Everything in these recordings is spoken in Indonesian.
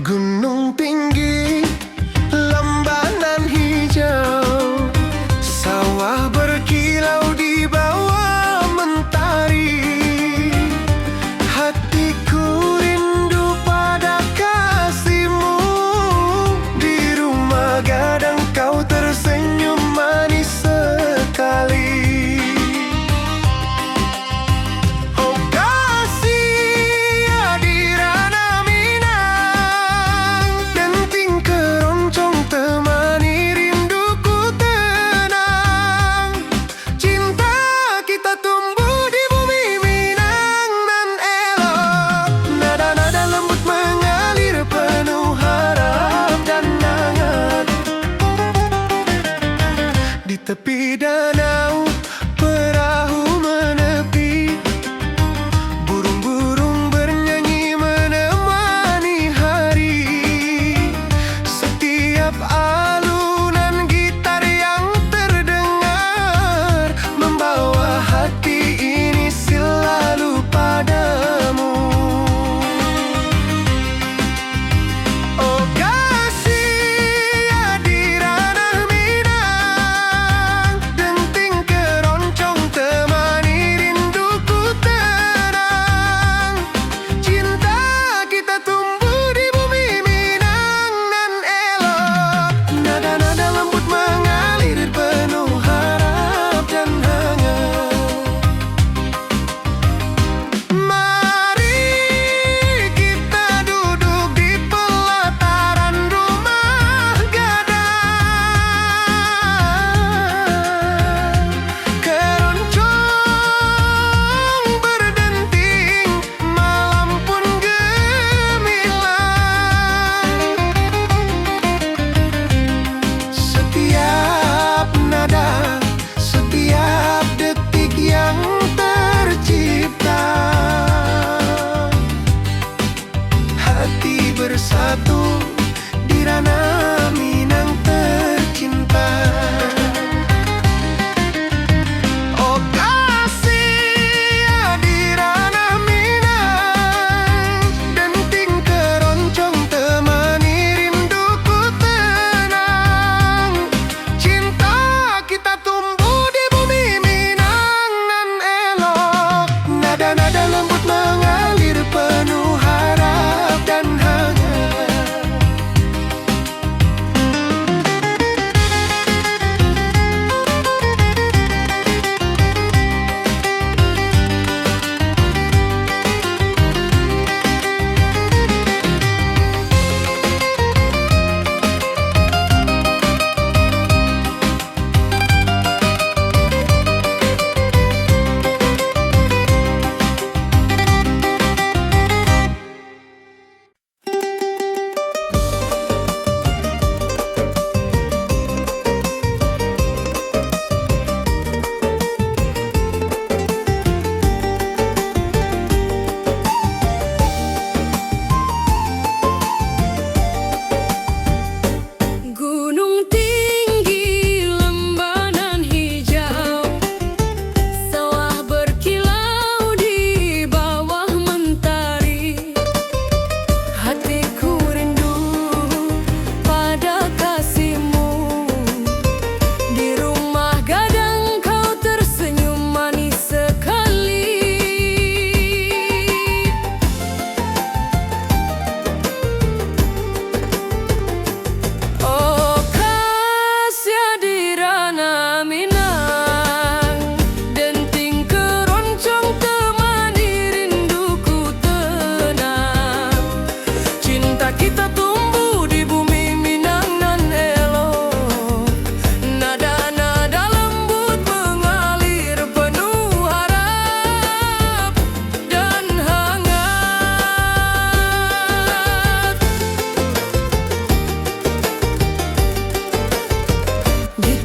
Gunung tinggi, lembanan hijau, sawah berkilau di bawah mentari. Hatiku rindu pada kasihmu. Di rumah gadang kau tersenyum manis sekali. Oh kasih Adirana Minang, denting keroncong temani rinduku tenang. Cinta kita tumbuh di bumi Minang nan elok. Nada-nada lembut mengalir penuh harap dan hangat. Di tepi danau perahu menepi, burung-burung bernyanyi menemani hari. Setiap alunan gitar yang terdengar membawa hati ini selalu padamu. Oh kasih Adirana Minang,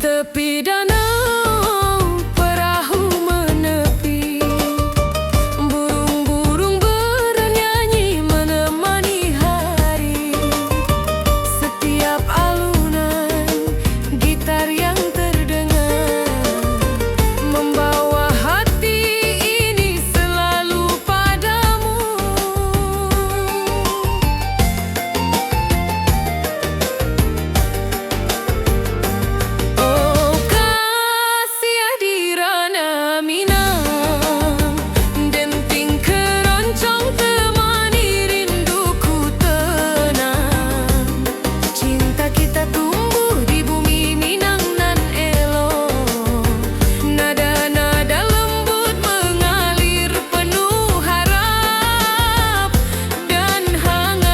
tepi danau perahu menepi, burung-burung bernyanyi menemani hari. Setiap alunan gitar yang terdengar membawa hati ini selalu padamu. Oh kasih hadirana Minang, denting keroncong temani rinduku tenang. Cinta kita tumbuh di bumi Minang nan elok, nada-nada lembut mengalir penuh harap dan hangat.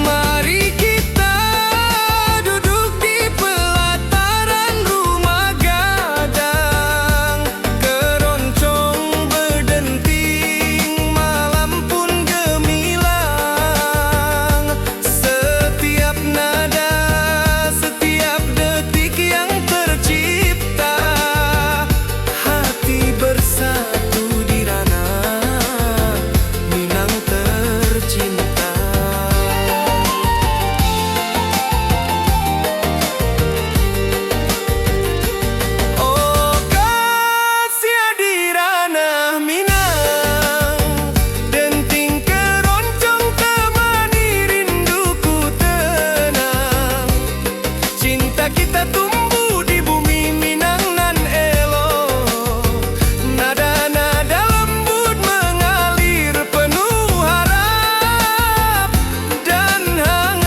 Mari kita duduk di pelataran rumah gadang. Keroncong berdenting, malam pun gemilang. Setiap nada, setiap detik yang tercipta, hati bersatu di ranah Minang tercinta. Oh kasih hadirana Minang, denting keroncong temani rinduku tenang. Cinta kita tumbuh di bumi Minang nan elok, nada-nada lembut mengalir penuh harap dan hangat.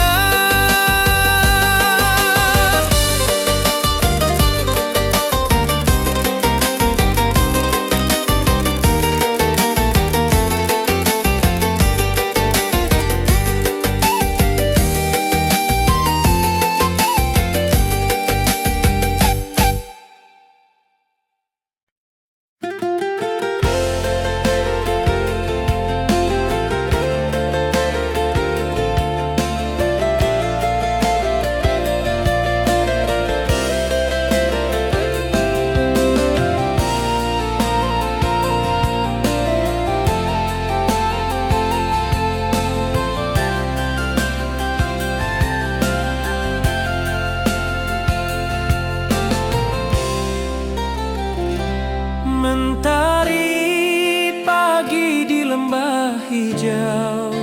Mentari pagi di lembah hijau,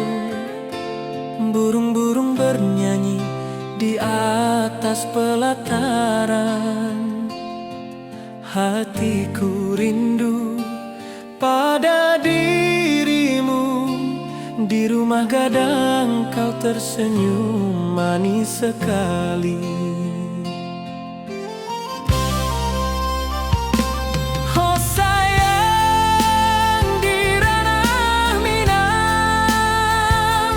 burung-burung bernyanyi di atas pelataran. Hatiku rindu pada dirimu, di rumah gadang kau tersenyum manis sekali. Oh sayang, di ranah Minang,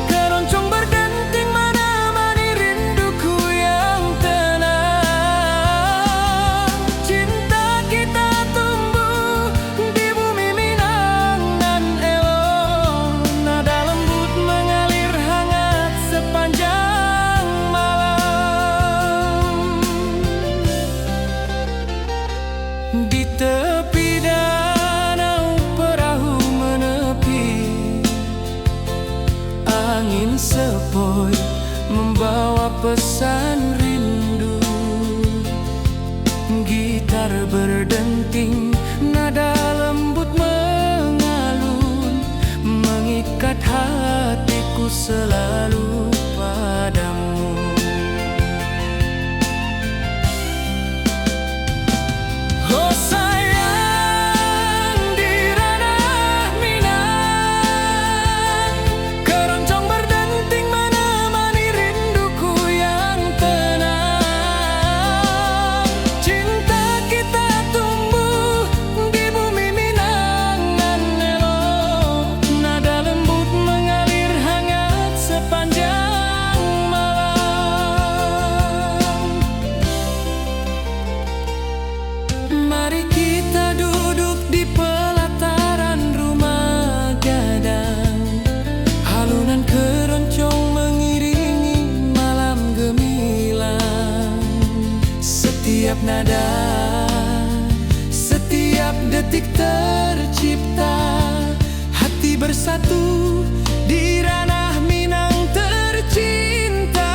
keroncong berdenting menemani rinduku yang tenang. Cinta kita tumbuh di bumi Minang nan elok, nada lembut mengalir hangat sepanjang malam. Di tepi danau perahu menepi, angin sepoi membawa pesan rindu. Gitar berdenting, nada lembut mengalun, mengikat hatiku selalu padamu. Oh sayang, di ranah Minang, keroncong berdenting menemani rinduku yang tenang. Cinta kita tumbuh di bumi Minang nan elok, nada lembut mengalir hangat sepanjang malam. bersatu di ranah Minang tercinta.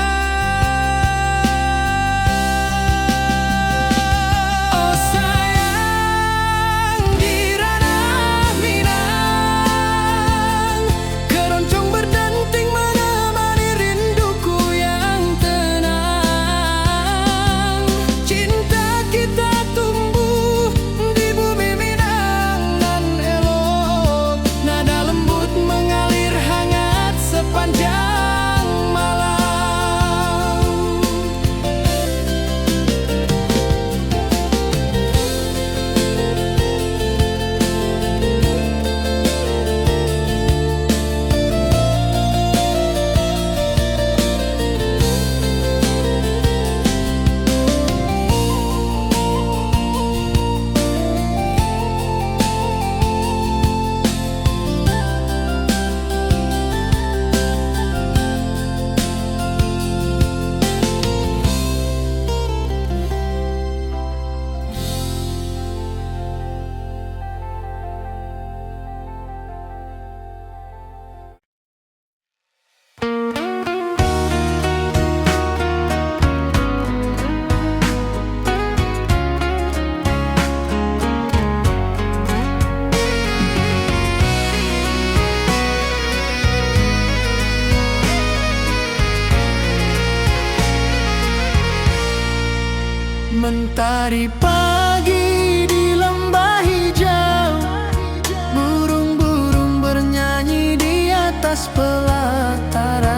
Oh sayang, di ranah Minang keroncong berdenting menemani rinduku yang tenang. Cinta kita tumbuh di bumi Minang nan elok, nada lembut mengalir hangat sepanjang malam. Mentari pagi di lembah hijau, burung-burung bernyanyi di atas pelataran.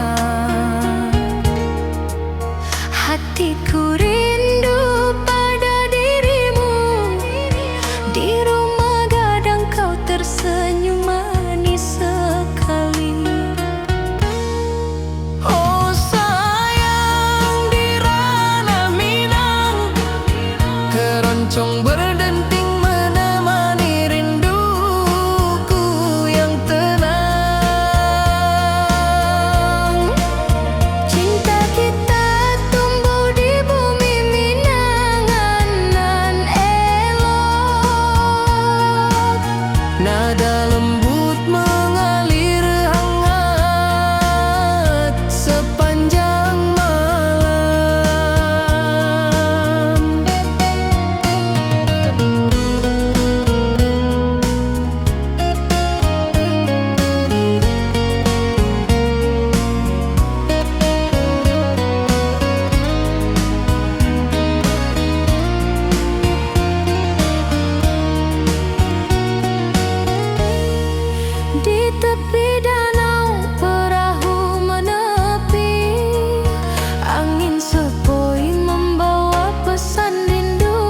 Hatiku rindu pada dirimu, di rumah gadang kau tersenyum manis sekali. Oh sayang, di ranah Minang keroncong berdenting menemani rinduku yang tenang. Cinta kita tumbuh di bumi Minang nan elok, Nada lembut mengalir hangat sepanjang malam. di tepi danau perahu menepi, angin sepoi membawa pesan rindu.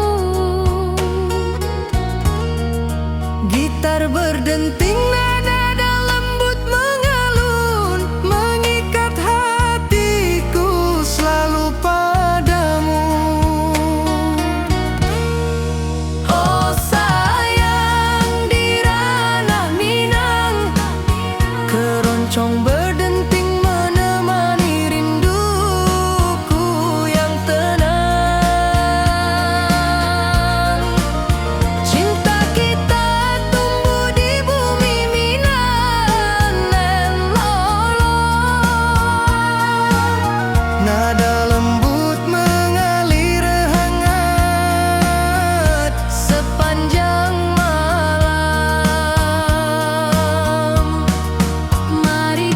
Gitar berdenting, nada lembut mengalun, mengikat hatiku selalu padamu. Oh sayang, di ranah Minang keroncong berdenting menemani rinduku yang tenang. Cinta kita tumbuh di bumi Minang nan lolong, nada lembut mengalir hangat sepanjang malam. Mari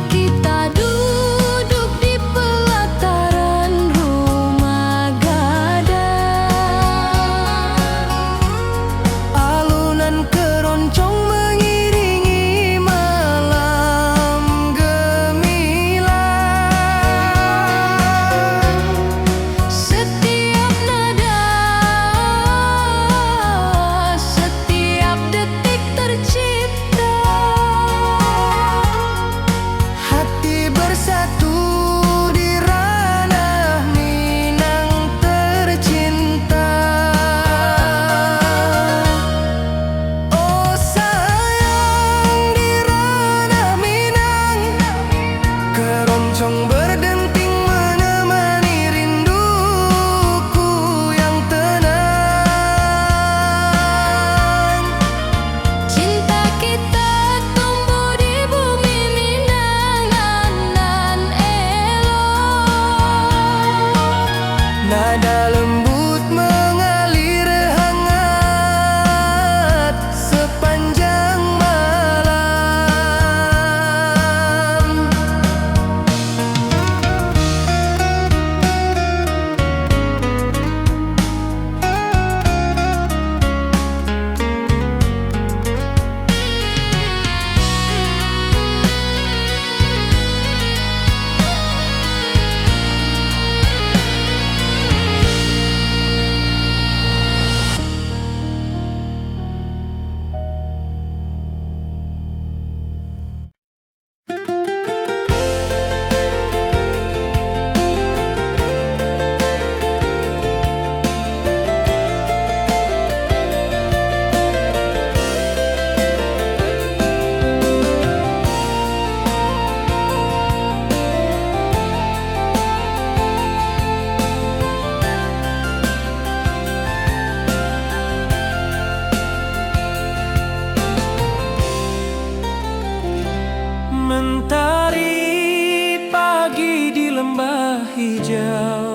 Mentari pagi di lembah hijau,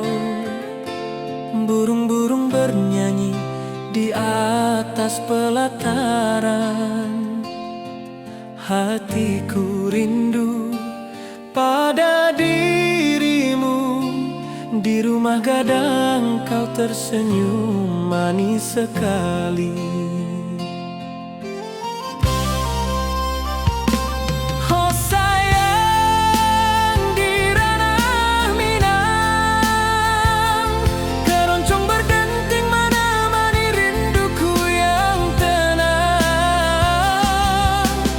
burung-burung bernyanyi di atas pelataran. Hatiku rindu pada dirimu, di rumah gadang kau tersenyum manis sekali. Oh sayang, di ranah Minang, keroncong berdenting menemani rinduku yang tenang.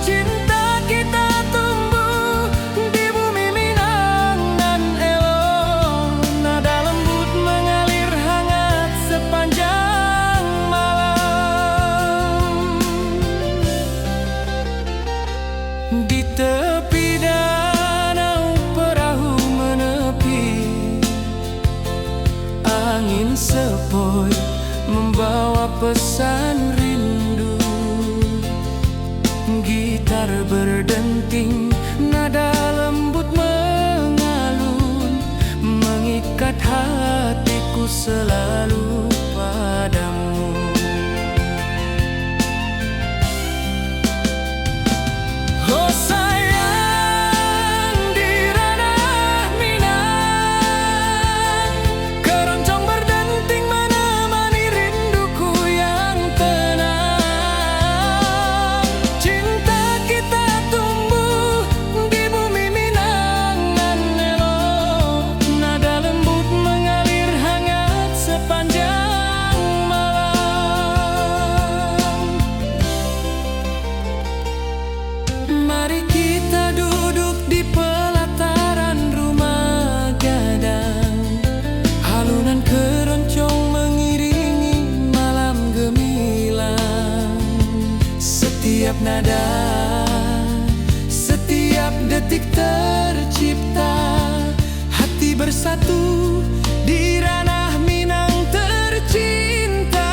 Cinta kita tumbuh di bumi Minang nan elok, nada lembut mengalir hangat sepanjang malam. Di tepi danau perahu menepi, angin sepoi membawa pesan rindu. Gitar berdenting, nada lembut mengalun, mengikat hatiku selalu padamu. Oh sayang, di ranah Minang, keroncong berdenting menemani rinduku yang tenang. Cinta kita tumbuh di bumi Minang nan elok, nada lembut mengalir hangat sepanjang malam. Mari kita duduk di pelataran rumah gadang, alunan keroncong mengiringi malam gemilang. Setiap nada, setiap detik tercipta, hati bersatu di ranah Minang tercinta.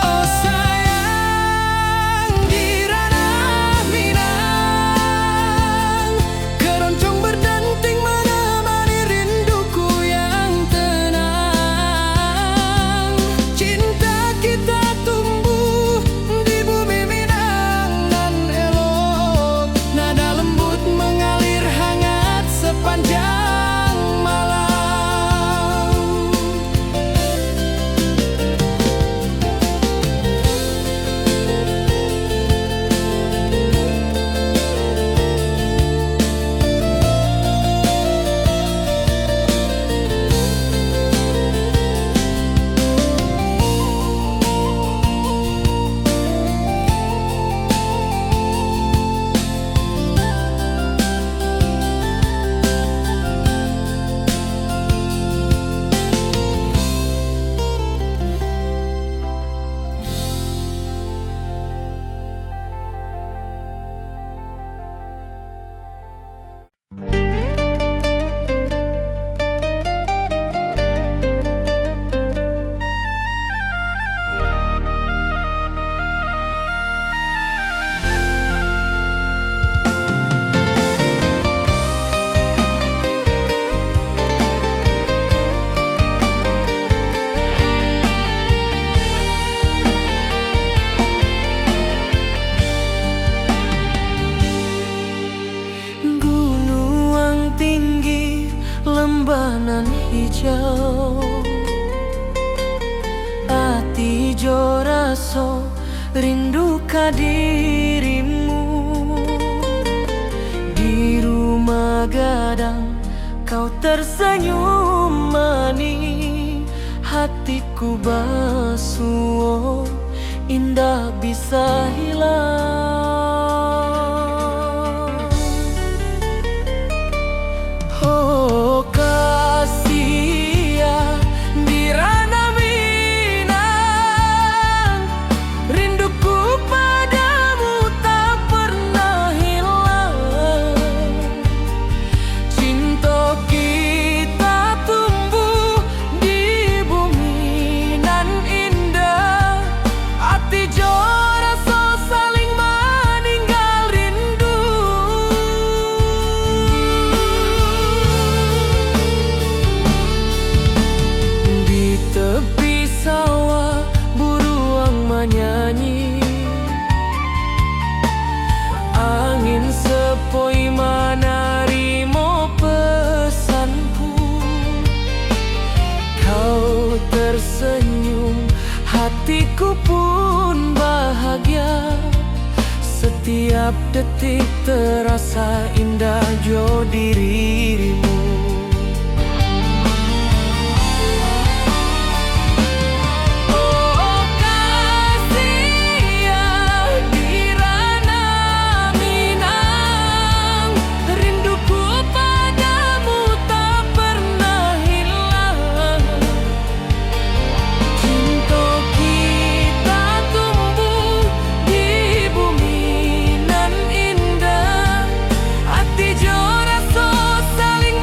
Oh sayang, di ranah Minang, keroncong berdenting menemani rinduku yang tenang. Cinta kita tumbuh di bumi Minang nan elok, nada lembut mengalir hangat sepanjang malam. Gunung tinggi, lembah nan hijau, ati jo raso rindu ka dirimu. Di rumah gadang kau tersenyum manis, hatiku basuh indah bisa hilang. Oh kasih ya, di ranah Minang, rinduku padamu tak pernah hilang. Cinta kita tumbuh di bumi nan indah, hati jo rasa hatiku pun bahagia. Setiap detik terasa indah jo dirimu. Oh kasih ya Dirana Minang, rinduku padamu tak pernah hilang. Cinta kita tumbuh di bumi nan indah, hati jo rasa saling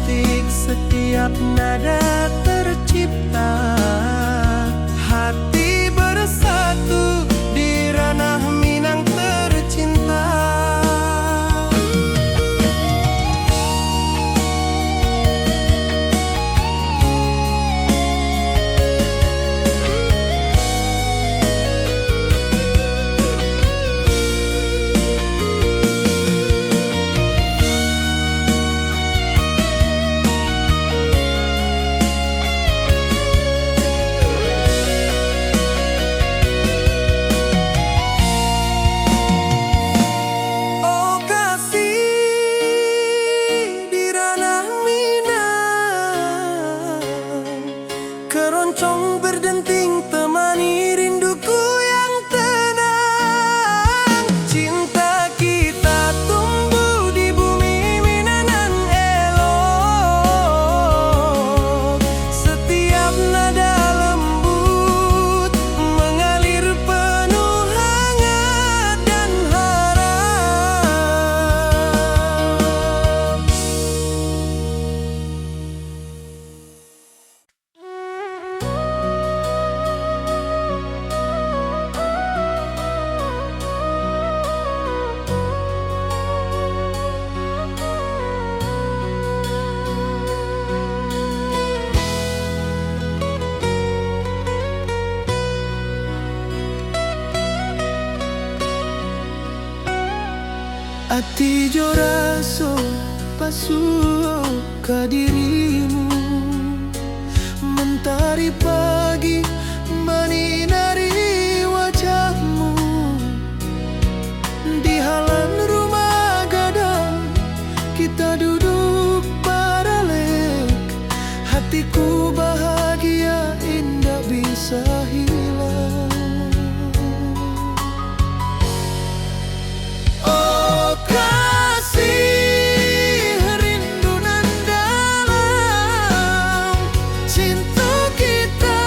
detik setiap nada tercipta. Hati bersatu di ranah Minang tercinta. Oh kasih di ranah Minang, keroncong berdenting temani rinduku yang tenang. Cinta kita tumbuh di bumi Minang elok. Setiap nada lembut mengalir penuh hangat dan harap. Ati jo raso pasuo ka dirimu, mentari pagi menyinari wajahmu. Di halaman rumah gadang kita duduk paralek. Hatiku bahagia indah bisa hilang. Oh kasih rindu nan dalam, cinta kita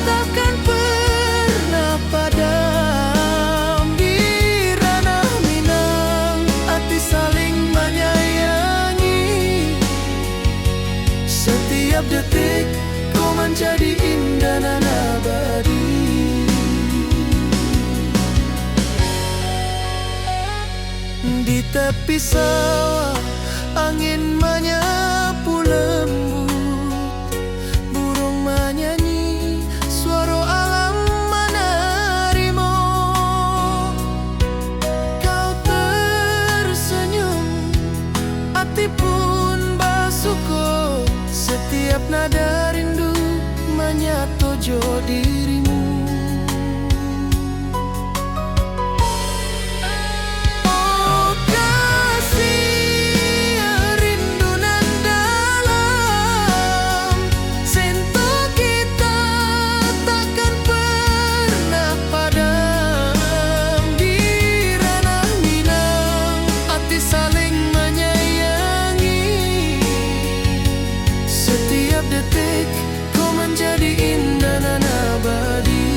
takkan pernah padam. Di ranah Minang hati saling menyayangi. Setiap detik kau menjadi indah dan abadi. Di tepi sawah angin menyapu lembut, burung menyanyi, suara alam menerima. Kau tersenyum, hati pun bersyukur. Setiap nada rindu menyatu jo dirimu. Oh kasih rindu nan dalam, cinta kita takkan pernah padam. Di ranah Minang hati saling menyayangi. Setiap detik kau menjadi indah dan abadi.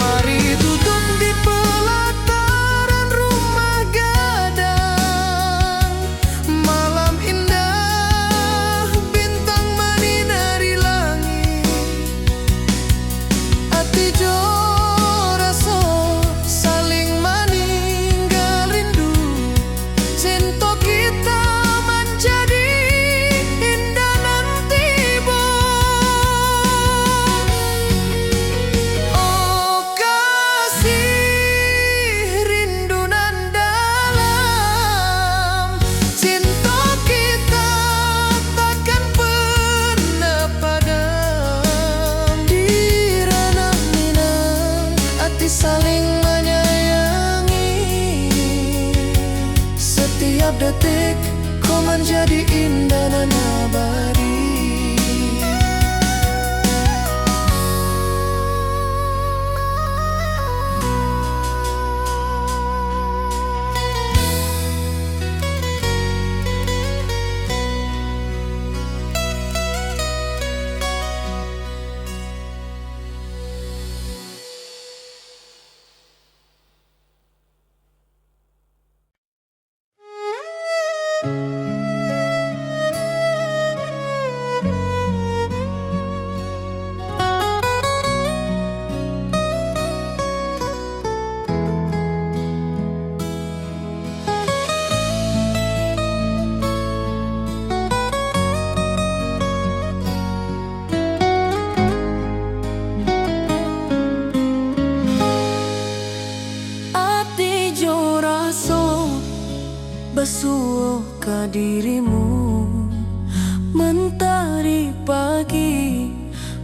Mari duduk di pelataran rumah gadang. Malam indah, bintang menyinari langit. Hati jo rasa saling meninggal rindu. Cinta kita menjadi indah nanti bo. Oh kasih rindu nan dalam, cinta kita takkan pernah padam. Di ranah Minang hati saling menyayangi. Setiap detik kau menjadi indah dan abadi.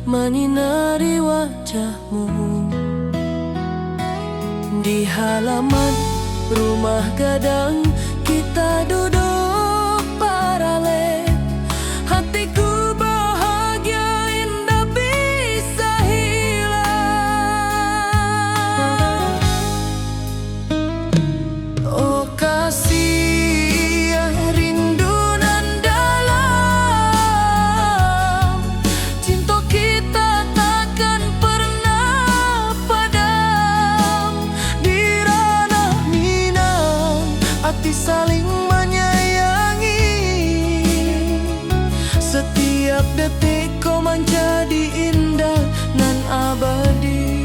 menyinari wajahmu. Di halaman rumah gadang kita duduk paralel. Hatiku bahagia indah bisa hilang. Oh kasih yang rindu nan dalam, cinta kita takkan pernah padam. Di ranah Minang hati saling menyayangi. Setiap detik kau menjadi indah nan abadi.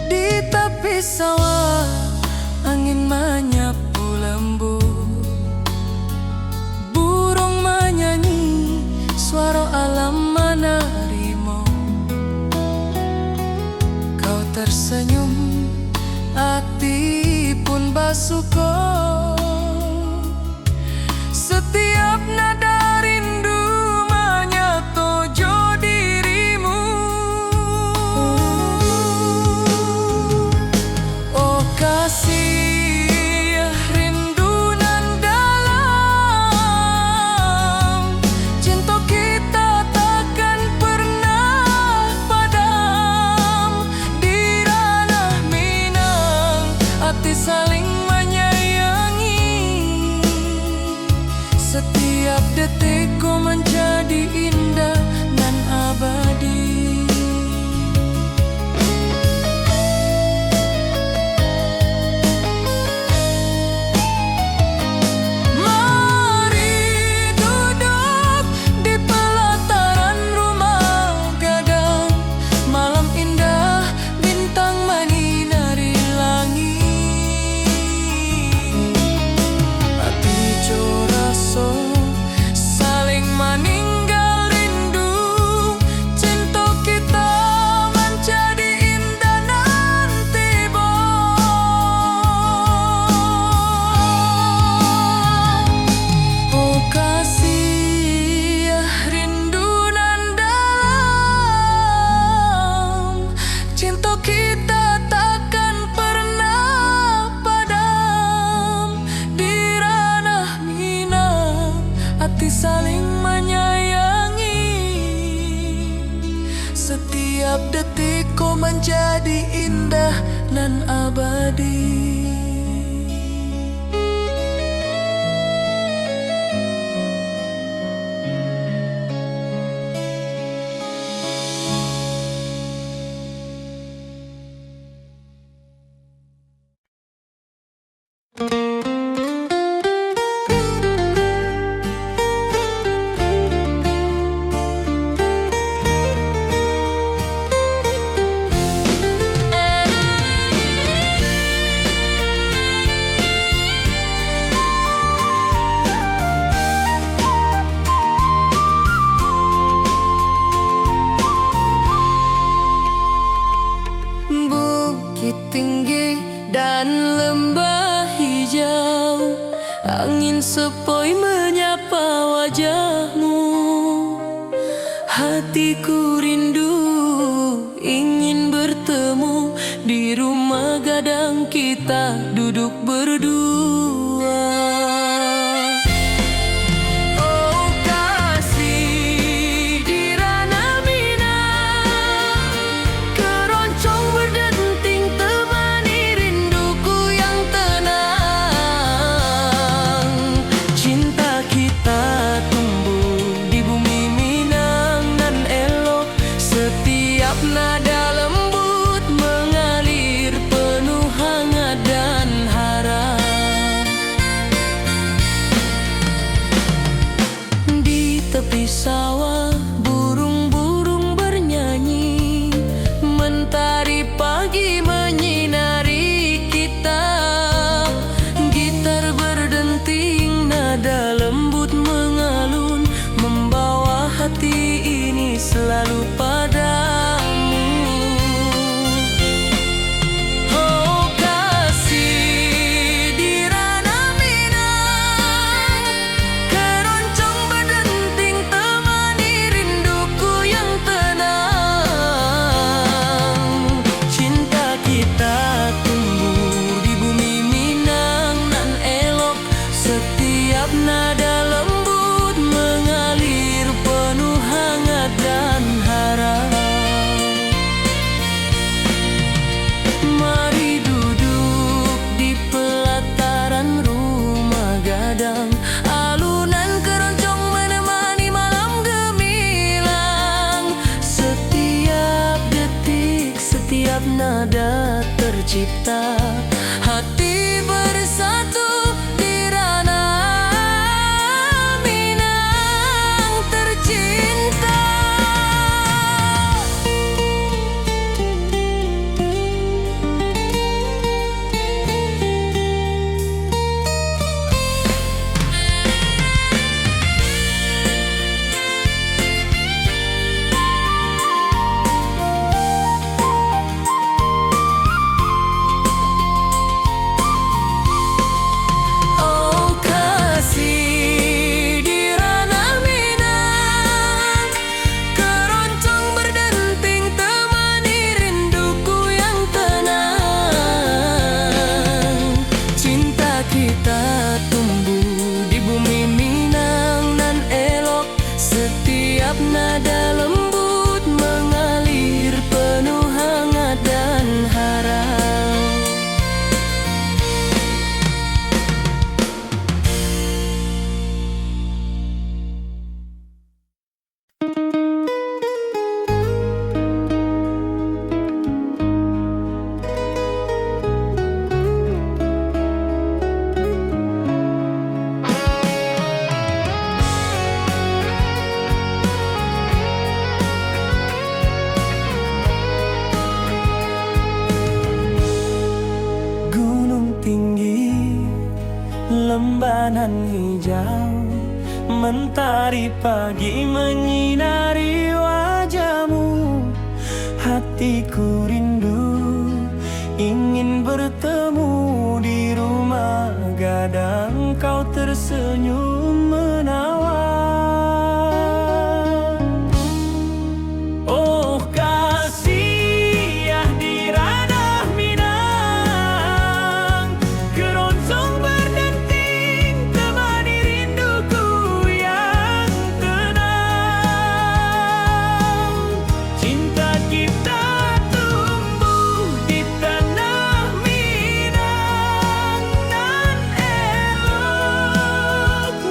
Di tepi sawah angin menyapu lembut, burung menyanyi, suara alam menerimu. Kau tersenyum, hati pun bersyukur. Setiap nada rindu menyatu dirimu. Oh kasih rindu nan dalam, cinta kita takkan pernah padam. Di ranah Minang hati saling menyayangi. Setiap detik kau menjadi indah nan abadi. Mari duduk di pelataran rumah gadang. Malam indah, bintang menyinari langit. Hati coraso saling meninggal rindu. Cinta kita menjadi indah nanti bo. Oh kasih rindu nan dalam, cinta kita takkan pernah padam. Di ranah Minang hati saling menyayangi. Setiap detik kau menjadi indah nan abadi. Bukit tinggi dan lembah hijau, angin sepoi menyapa wajahmu. Hatiku rindu ingin bertemu di rumah gadang kita duduk berdua. Oh kasih di ranah Minang, keroncong berdenting temani rinduku yang tenang. Cinta kita tumbuh di bumi Minang nan elok. Setiap nada lembut mengalir penuh hati. Setiap nada lembut mengalir penuh hangat dan harap. Mari duduk di pelataran rumah gadang, alunan keroncong menemani malam gemilang. Setiap detik, setiap nada tercipta, hati bersatu di ranah Minang tercinta. Kita tumbuh di bumi Minang nan elok. Setiap nada lembut mengalir penuh hangat dan harap. Lembanan hijau, mentari pagi menyinari wajahmu. Hatiku rindu ingin bertemu di rumah gadang. Kau tersenyum menawan. Oh kasih ya di ranah Minang, keroncong berdenting temani rinduku yang tenang. Cinta kita tumbuh di tanah Minang nan elok.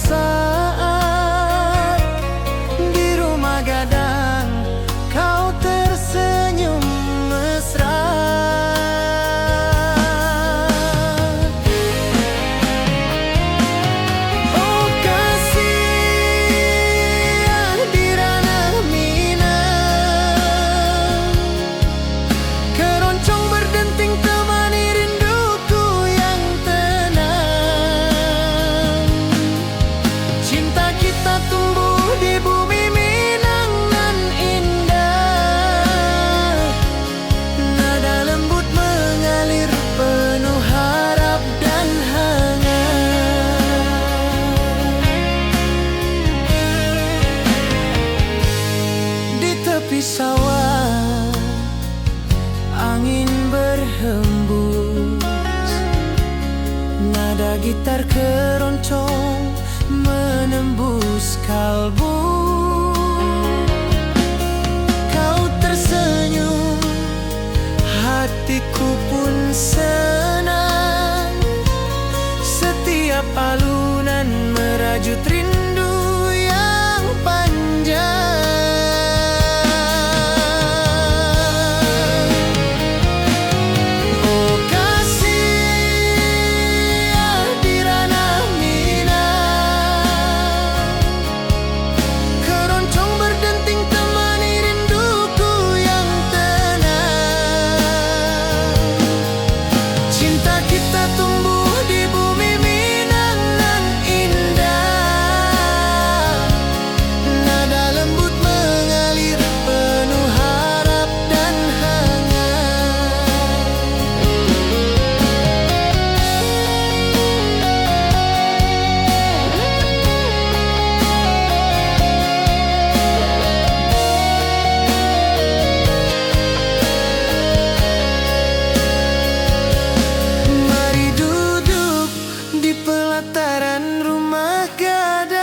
saat di rumah gadang kau tersenyum mesra. Oh kasih di ranah Minang, keroncong berdenting temani rinduku yang tenang. Cinta kita tumbuh di bumi Minang nan indah, nada lembut mengalir penuh harap dan hangat. Di tepi sawah angin berhembus, nada gitar keroncong menembus kalbu. Kau tersenyum, hatiku pun senang. Setiap alunan merajut rindu yang panjang. Oh kasih di ranah Minang, keroncong berdenting temani rinduku yang tenang. Cinta kita tumbuh di bumi Minang nan indah, nada lembut mengalir penuh harap dan hangat. Mari duduk di pelataran rumah gadang,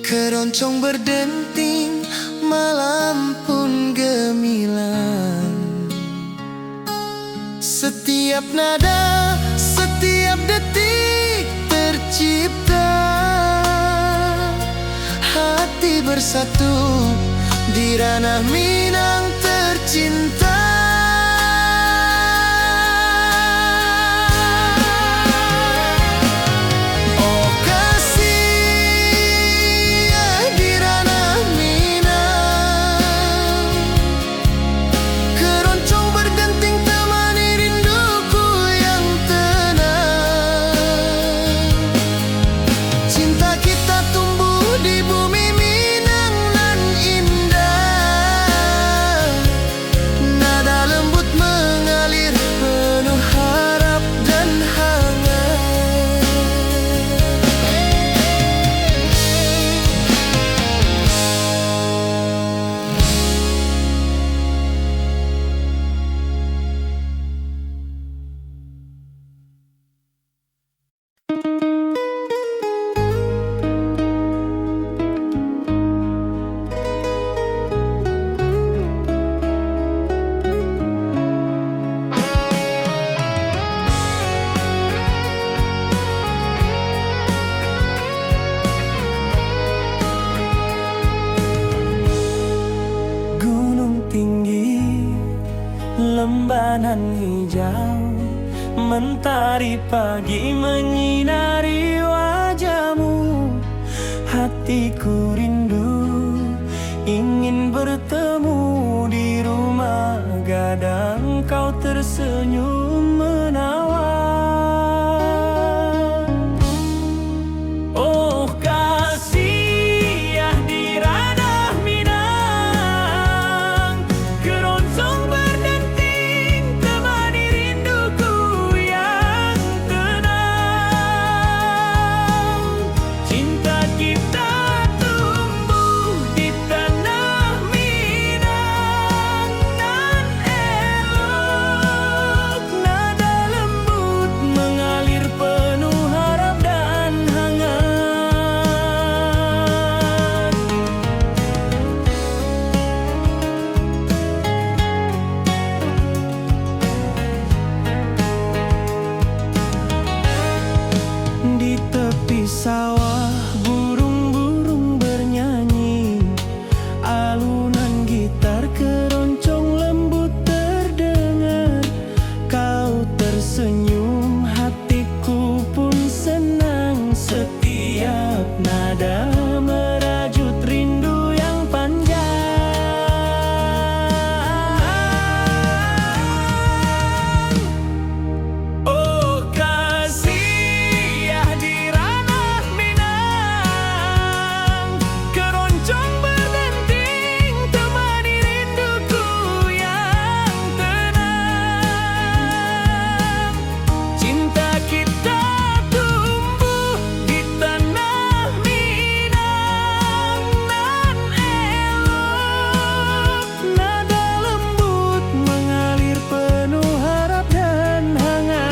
keroncong berdenting malam pun gemilang. Setiap nada, setiap detik tercipta, hati bersatu di ranah Minang tercinta. Oh kasih di ranah Minang, keroncong berdenting temani rinduku yang tenang. Cinta kita tumbuh di bumi Minang nan indah, nada lembut mengalir penuh harap dan hangat. Gunung tinggi, lembanan hijau, mentari pagi menyinari wajahmu. Hatiku rindu ingin bertemu di rumah gadang, kau tersenyum menawan. Oh kasih di ranah Minang, keroncong berdenting temani rinduku yang tenang. Cinta kita tumbuh di tanah Minang nan elok, Di sawah burung-burung bernyanyi, alunan gitar keroncong lembut terdengar. Kau tersenyum, hatiku pun senang. Setiap nada merajut rindu yang panjang. Oh kasih di ranah Minang, keroncong berdenting temani rinduku yang tenang. Cinta kita tumbuh di tanah Minang nan elok, nada lembut mengalir penuh harap dan hangat.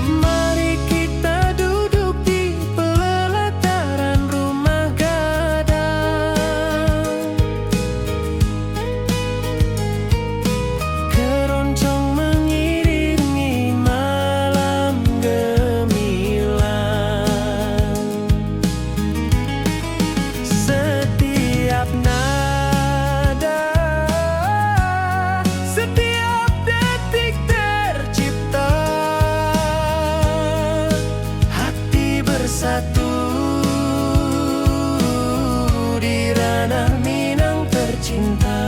Mari kita duduk di pelataran rumah gadang, keroncong mengiringi malam gemilang. Setiap nada, setiap detik tercipta, hati bersatu di ranah Minang tercinta.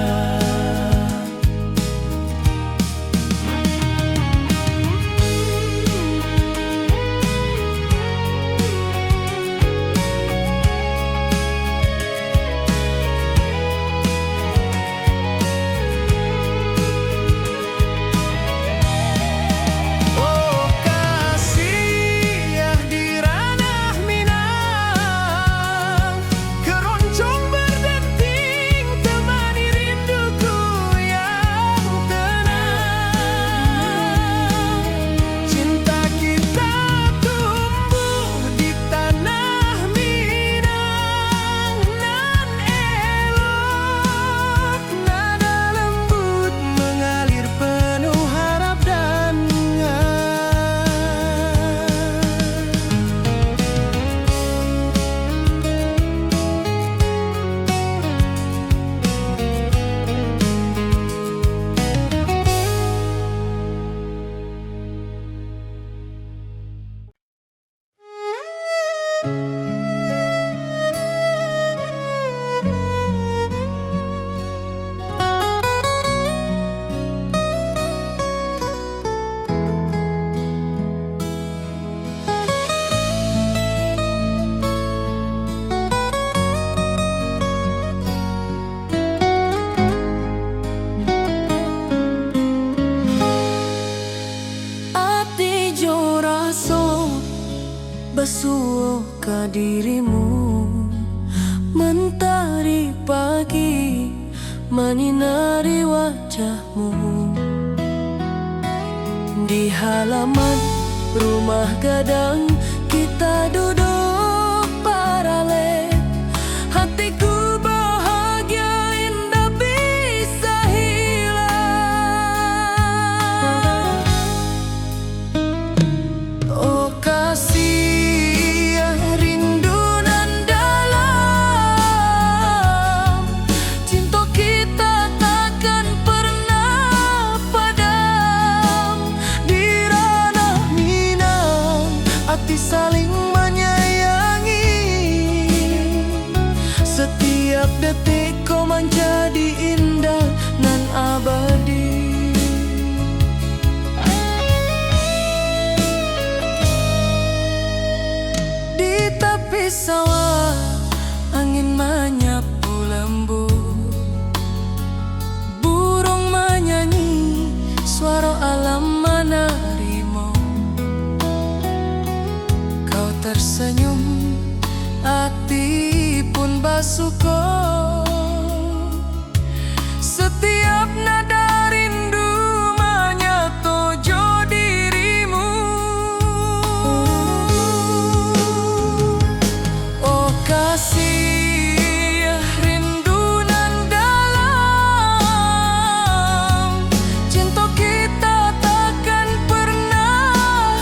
Oh kasih di ranah Minang, keroncong berdenting temani rinduku yang tenang. Cinta kita tumbuh di tanah Minang nan elok, nada lembut mengalir penuh harap dan ati jo raso basuh ka dirimu. Mentari pagi menyinari wajahmu. Di halaman rumah gadang kita duduk paralel. Hatiku bahagia indah bisa hilang. Oh kasih rindu nan dalam, cinta kita takkan pernah padam. Di ranah Minang hati saling menyayangi. Setiap detik kau menjadi indah nan abadi. Di tepi sawah angin menyapu lembut, burung menyanyi suara alam menerimu. Kau tersenyum, hati pun basuh kau. Setiap nada rindu menyatu jo dirimu. Oh kasih rindu nan dalam, cinta kita takkan pernah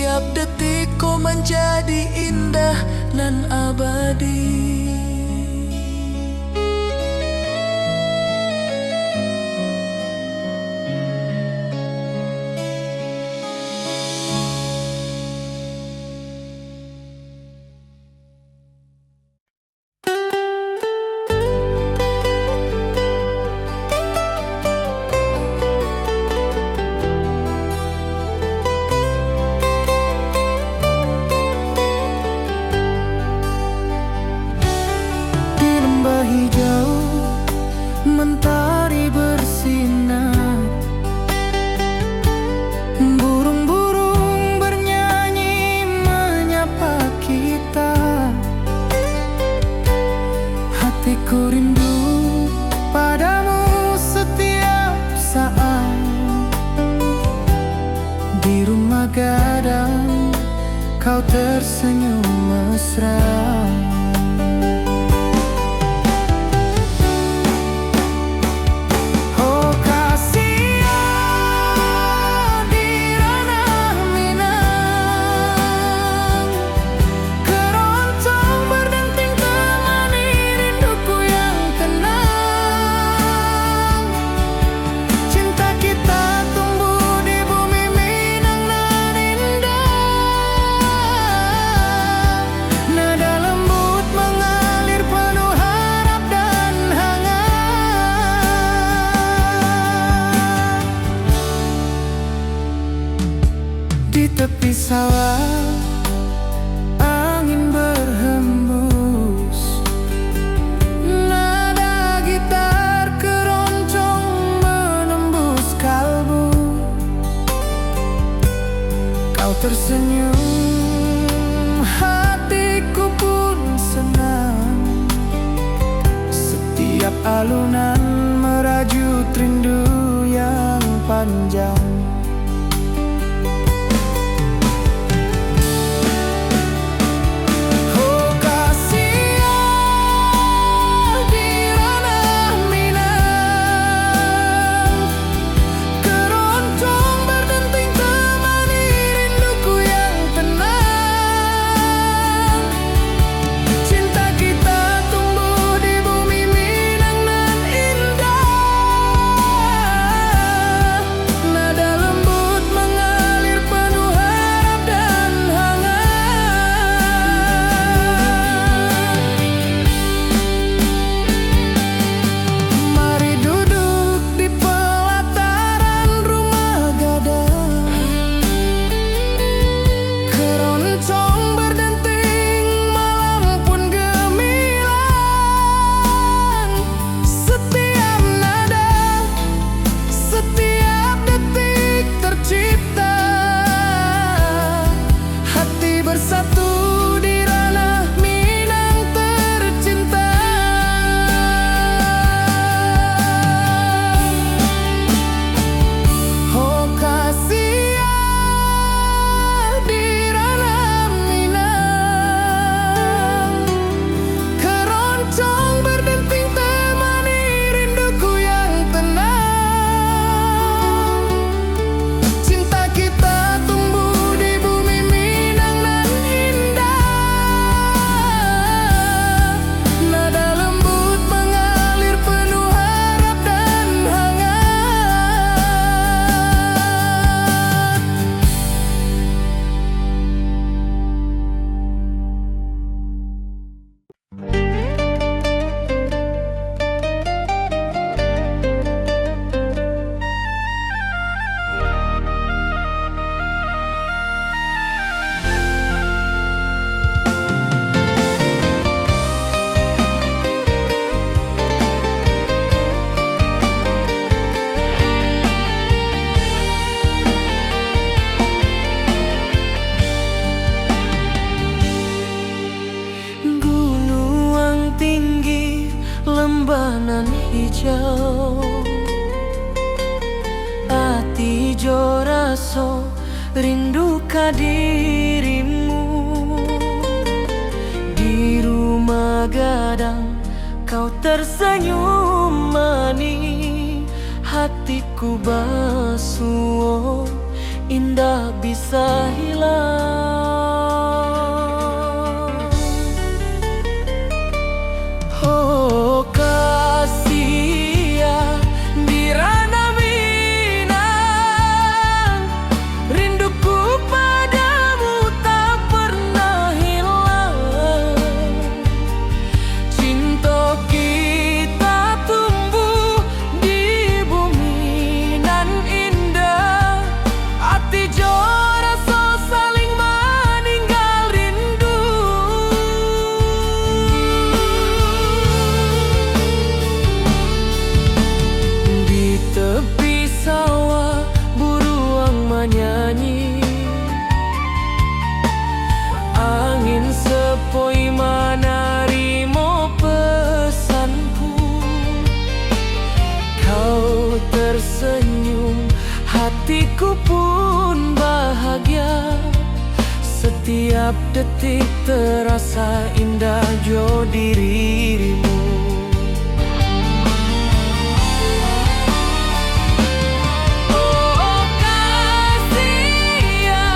Setiap detik kau menjadi indah nan abadi. Hijau mentari bersinar, burung-burung bernyanyi menyapa kita. Hatiku rindu padamu setiap saat. Di rumah gadang kau tersenyum mesra. Di tepi sawah angin berhembus, nada gitar keroncong menembus kalbu. Kau tersenyum, hatiku pun senang. Setiap alunan merajut rindu yang panjang. lembanan hijau, ati jo raso rindu ka dirimu. Di rumah gadang kau tersenyum manis, hatiku basuh indah bisa hilang. Oh kasih ya di ranah Minang, rinduku padamu tak pernah hilang. Cinta kita tumbuh di bumi nan indah, hati jora so saling meninggal rindu. Di tepi sawah buruang menyanyi, angin sepoi menarimo pesanku. Kau tersenyum, hatiku pun bahagia. Setiap detik terasa indah jo dirimu. Oh kasih ya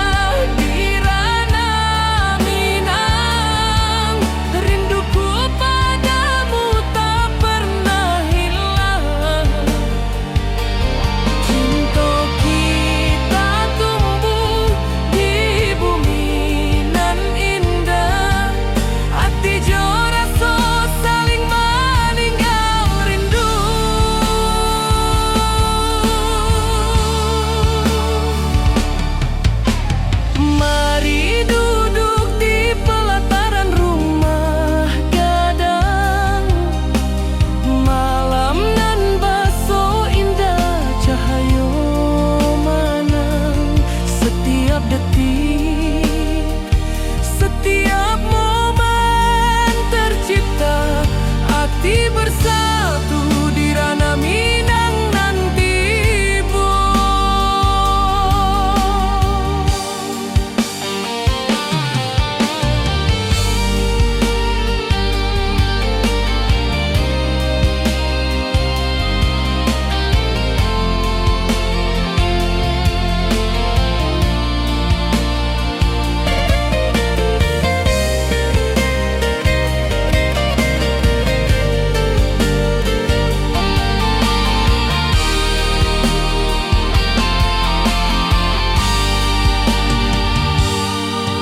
di ranah Minang, rinduku padamu tak pernah hilang. Cinta kita tumbuh di bumi nan indah, hati jora so saling meninggal rindu. Mari duduk di pelataran rumah gadang, malam nan baso indah cahayo manang. Setiap detik, setiap momen tercipta, hati bersatu di ranah Minang nanti bo.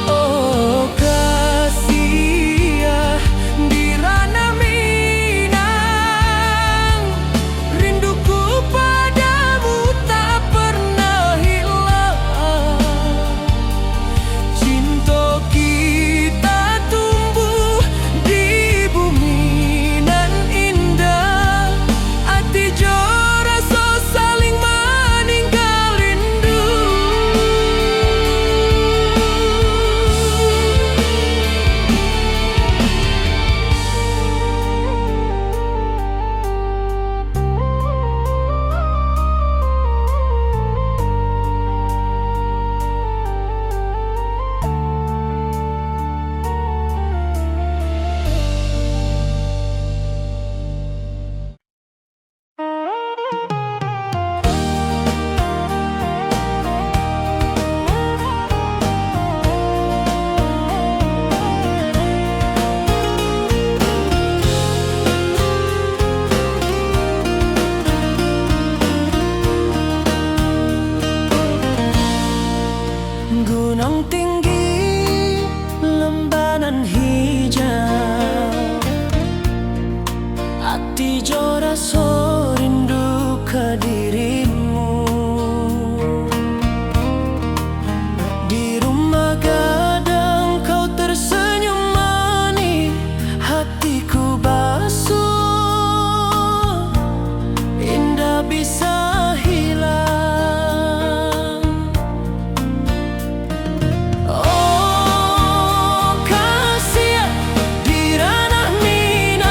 Oh kasih ya di ranah Minang, rinduku padamu tak pernah hilang. Cinta kita tumbuh di bumi nan indah, hati jora so saling meninggal rindu. Gunung tinggi, lembanan hijau, hati jora so rindu ke dirimu. Di rumah gadang kau tersenyum manis, hatiku basuh, indah bisa hilang. Oh kasih ya di ranah Minang,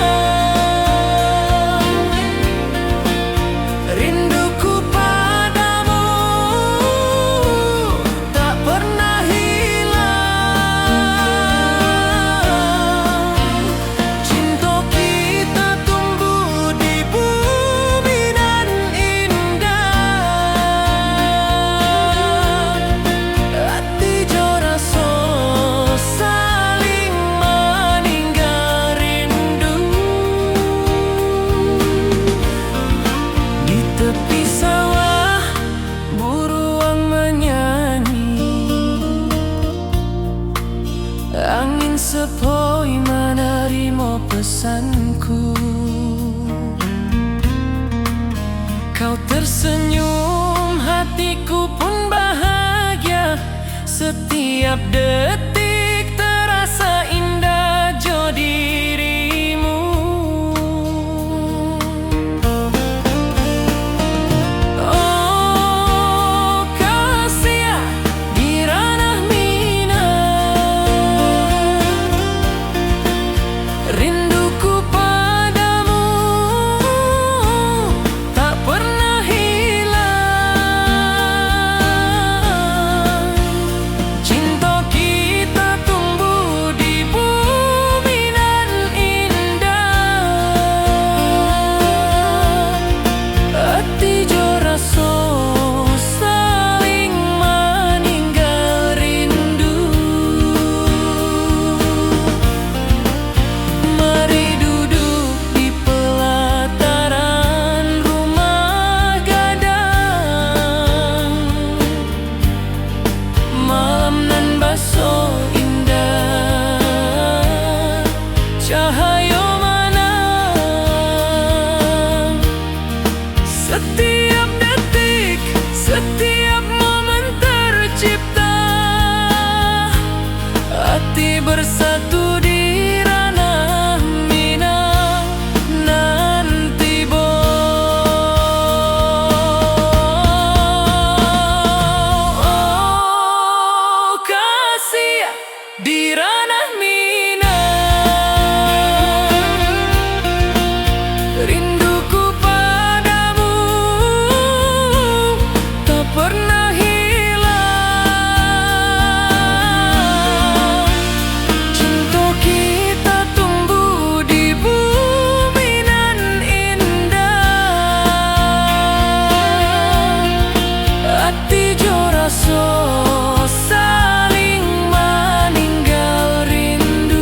sepoi menerima pesanku. Kau tersenyum, hatiku pun bahagia. Setiap detik terasa indah jo dirimu. Oh kasih di ranah minat, rinduku padamu tak pernah hilang. Cinta kita tumbuh di bumi nan indah. Hati jo rasa saling meninggal rindu. Mari duduk di pelataran rumah gadang. Malam nan baso indah, cahaya mana. Setiap detik, setiap momen tercipta. Hati bersatu di ranah minang nanti bo. Oh kasih di ranah minang, rinduku padamu tak pernah hilang. Cinta kita tumbuh di bumi nan indah. Hati jo rasa saling meninggal rindu.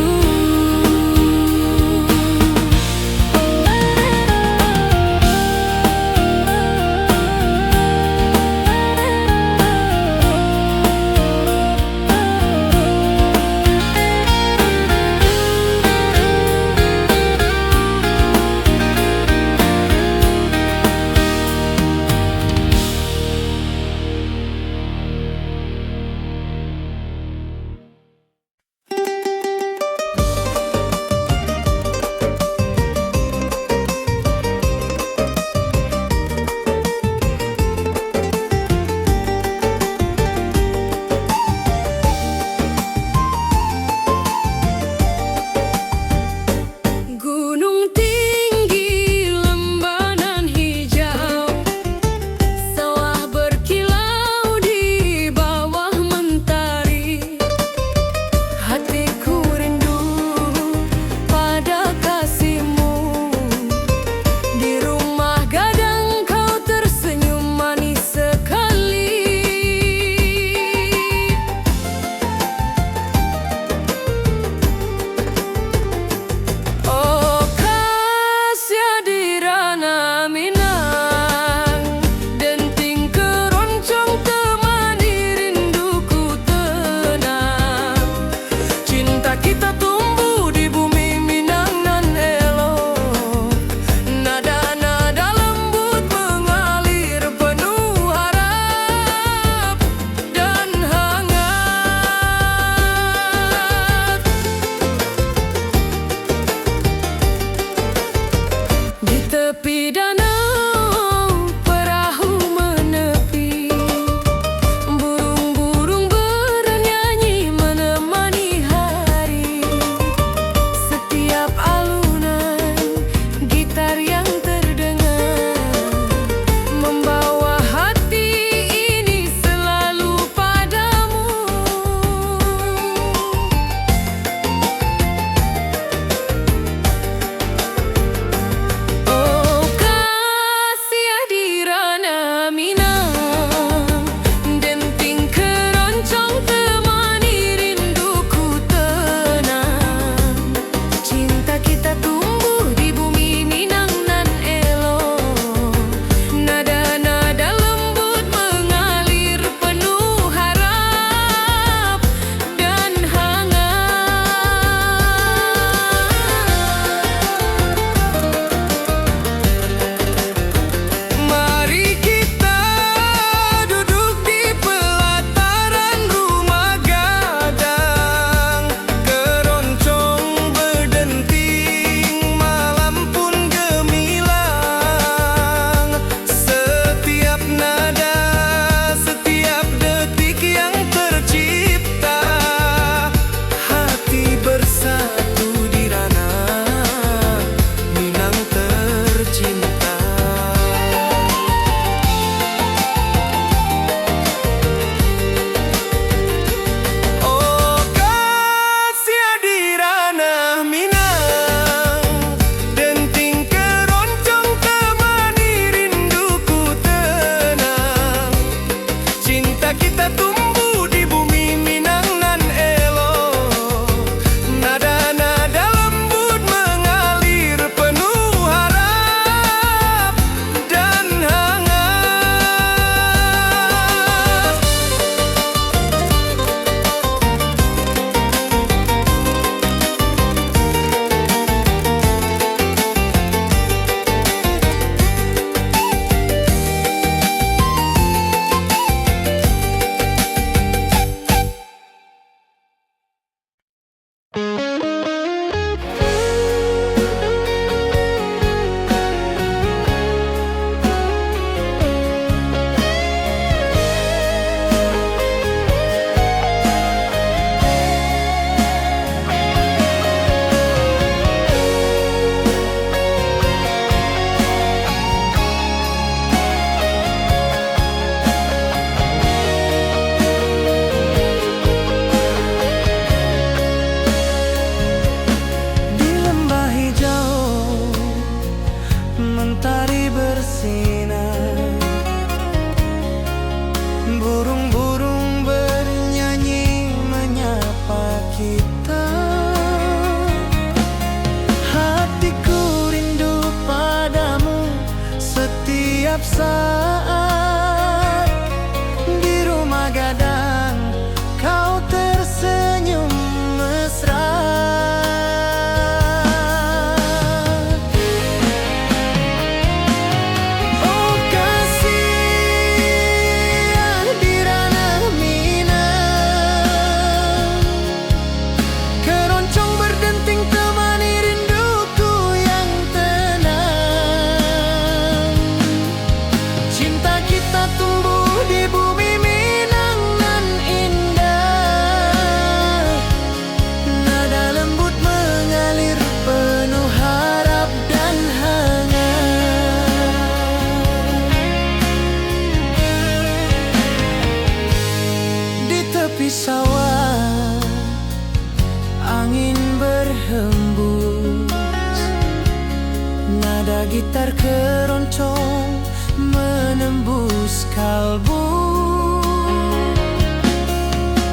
gitar keroncong menembus kalbu.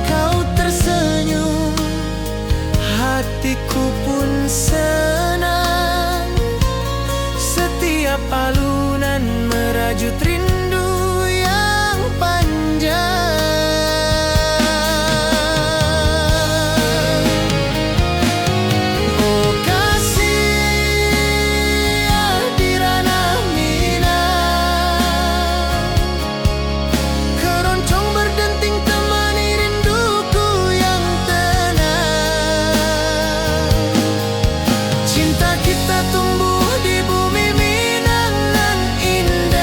Kau tersenyum, hatiku pun senang. Setiap alunan merajut rindu yang panjang. Oh kasih di ranah Minang, keroncong berdenting temani rinduku yang tenang. Cinta kita tumbuh di bumi Minang nan indah.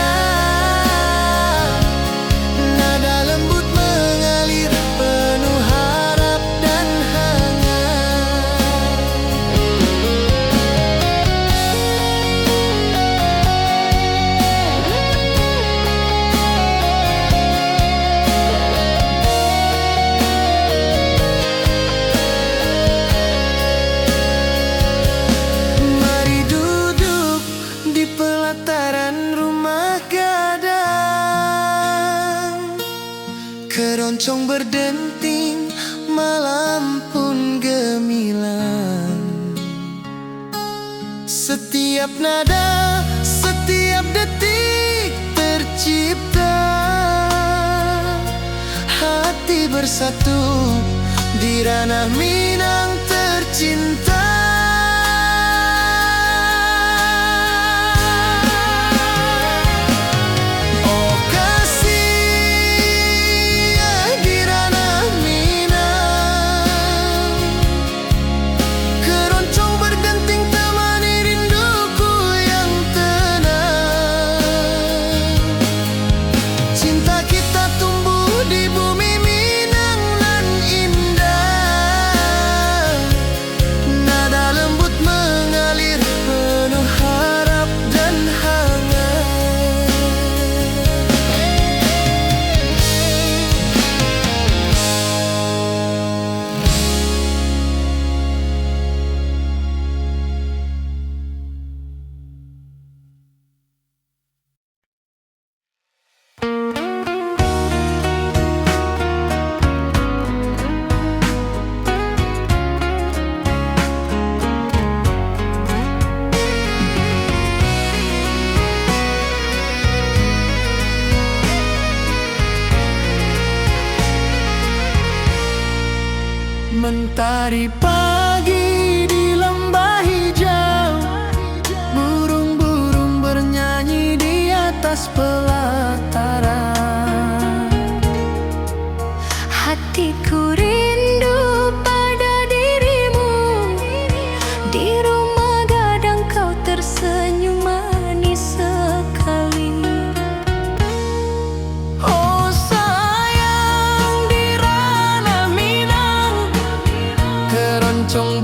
Nada lembut mengalir penuh harap dan hangat. Mari duduk di pelataran rumah gadang. Keroncong berdenting, malam pun gemilang. Setiap nada, setiap detik tercipta. Hati bersatu di ranah Minang tercinta. Oh kasih di ranah Minang, keroncong berdenting temani rinduku yang tenang. Cinta kita tumbuh di bumi Minang nan indah. Nada lembut mengalir penuh harap dan hangat. Mentari pagi di lembah hijau, burung-burung bernyanyi di atas pelataran. Hatiku rindu pada dirimu. Di rumah gadang kau tersenyum manis sekali. Oh sayang di ranah Minang, keroncong